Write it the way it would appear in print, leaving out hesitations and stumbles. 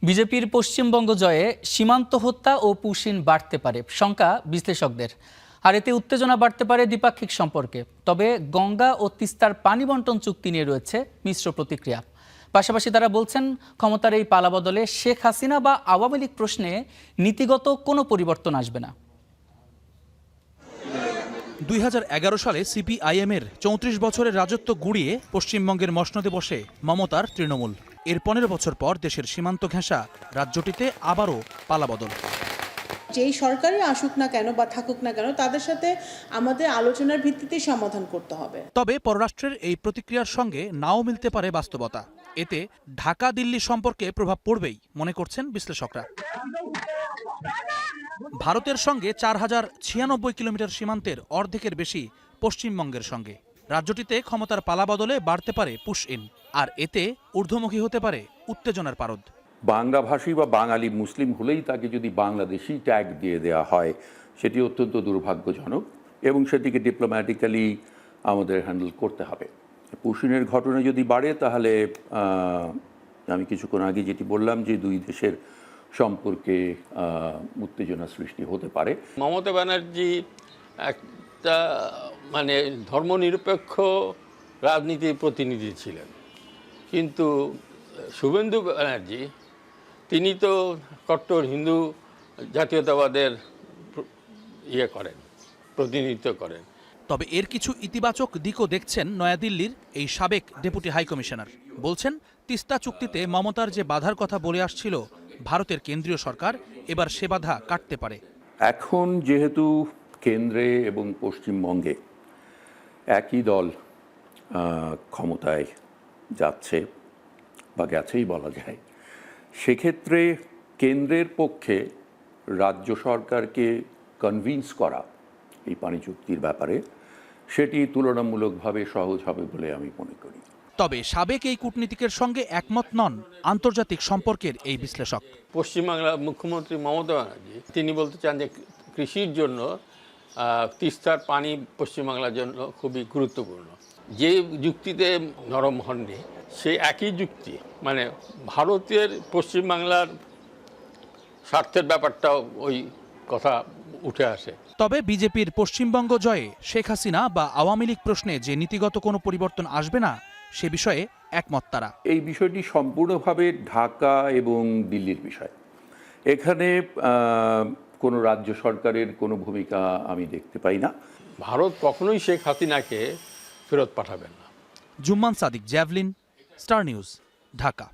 বিজেপির পশ্চিমবঙ্গ জয়ে সীমান্ত হত্যা ও পুশিন বাড়তে পারে শঙ্কা বিশ্লেষকদের। আর এতে উত্তেজনা বাড়তে পারে দ্বিপাক্ষিক সম্পর্কে। তবে গঙ্গা ও তিস্তার পানি বন্টন চুক্তি নিয়ে রয়েছে মিশ্র প্রতিক্রিয়া। পাশাপাশি তারা বলছেন, ক্ষমতার এই পালাবদলে শেখ হাসিনা বা আওয়ামী লীগ প্রশ্নে নীতিগত কোনো পরিবর্তন আসবে না। 2011 সালে সিপিআইএমের 34 বছরের রাজত্ব গুড়িয়ে পশ্চিমবঙ্গের মসনদে বসে মমতার তৃণমূল। এর 15 বছর পর দেশের সীমান্ত ঘেঁষা রাজ্যটিতে আবারও পালাবদল। যেই সরকারই আসুক না কেন বা থাকুক না কেন, তাদের সাথে আমাদের আলোচনার ভিত্তিতে সমাধান করতে হবে। তবে পররাষ্ট্রের এই প্রতিক্রিয়ার সঙ্গে নাও মিলতে পারে বাস্তবতা। এতে ঢাকা দিল্লি সম্পর্কে প্রভাব পড়বেই মনে করছেন বিশ্লেষকরা। ভারতের সঙ্গে 4096 কিলোমিটার সীমান্তের অর্ধেকের বেশি পশ্চিমবঙ্গের সঙ্গে। রাজ্যটিতে ক্ষমতার পালাবদলে বাড়তে পারে পুশ ইন, আর এতে ঊর্ধ্বমুখী হতে পারে উত্তেজনার পারদ। বাংলাভাষী বা বাঙালি মুসলিম হলেই তাকে যদি বাংলাদেশি ট্যাগ দিয়ে দেওয়া হয়, সেটি অত্যন্ত দুর্ভাগ্যজনক এবং সেটিকে ডিপ্লোম্যাটিক্যালি আমাদের হ্যান্ডেল করতে হবে। পুশিনের ঘটনা যদি বাড়ে, তাহলে আমি কিছুক্ষণ আগে যেটি বললাম যে দুই দেশের সম্পর্কে উত্তেজনা সৃষ্টি হতে পারে। মমতা ব্যানার্জি একটা ধর্মনিরপেক্ষ রাজনীতির প্রতিনিধি ছিলেন, কিন্তু শুভেন্দু ব্যানার্জি তিনি তো কট্টর হিন্দু জাতীয়তাবাদের প্রতিনিধিত্ব করেন। তবে এর কিছু ইতিবাচক দিকও দেখছেন নয়াদিল্লির এই সাবেক ডেপুটি হাইকমিশনার। বলছেন, তিস্তা চুক্তিতে মমতার যে বাধার কথা বলে আসছিল ভারতের কেন্দ্রীয় সরকার, এবার সে বাধা কাটতে পারে। এখন যেহেতু কেন্দ্রে এবং পশ্চিমবঙ্গে একই দল ক্ষমতায় যাচ্ছে বা গেছেই বলা যায়, সেক্ষেত্রে কেন্দ্রের পক্ষে রাজ্য সরকারকে কনভিন্স করা এই পানি চুক্তির ব্যাপারে সেটি তুলনামূলকভাবে সহজ হবে বলে আমি মনে করি। তবে সাবেক এই কূটনীতিকের সঙ্গে একমত নন আন্তর্জাতিক সম্পর্কের এই বিশ্লেষক। পশ্চিমবাংলার মুখ্যমন্ত্রী মমতা ব্যানার্জি তিনি বলতে চান যে কৃষির জন্য তিস্তার পানি পশ্চিমবাংলার জন্য খুবই গুরুত্বপূর্ণ। যে যুক্তিতে নরম হননি, সেই একই যুক্তি ভারতের পশ্চিমবাংলার স্বার্থের ব্যাপারটাও ওই কথা উঠে আসে। তবে বিজেপির পশ্চিমবঙ্গ জয়ে শেখ হাসিনা বা আওয়ামী লীগ প্রশ্নে যে নীতিগত কোনো পরিবর্তন আসবে না, সে বিষয়ে একমত তারা। এই বিষয়টি সম্পূর্ণভাবে ঢাকা এবং দিল্লির বিষয়। এখানে কোনো রাজ্য সরকারের কোনো ভূমিকা আমি দেখতে পাই না। ভারত কখনোই শেখ হাসিনাকে ফেরত পাঠাবেন না। Jumman Sadiq, javelin, Star News, Dhaka.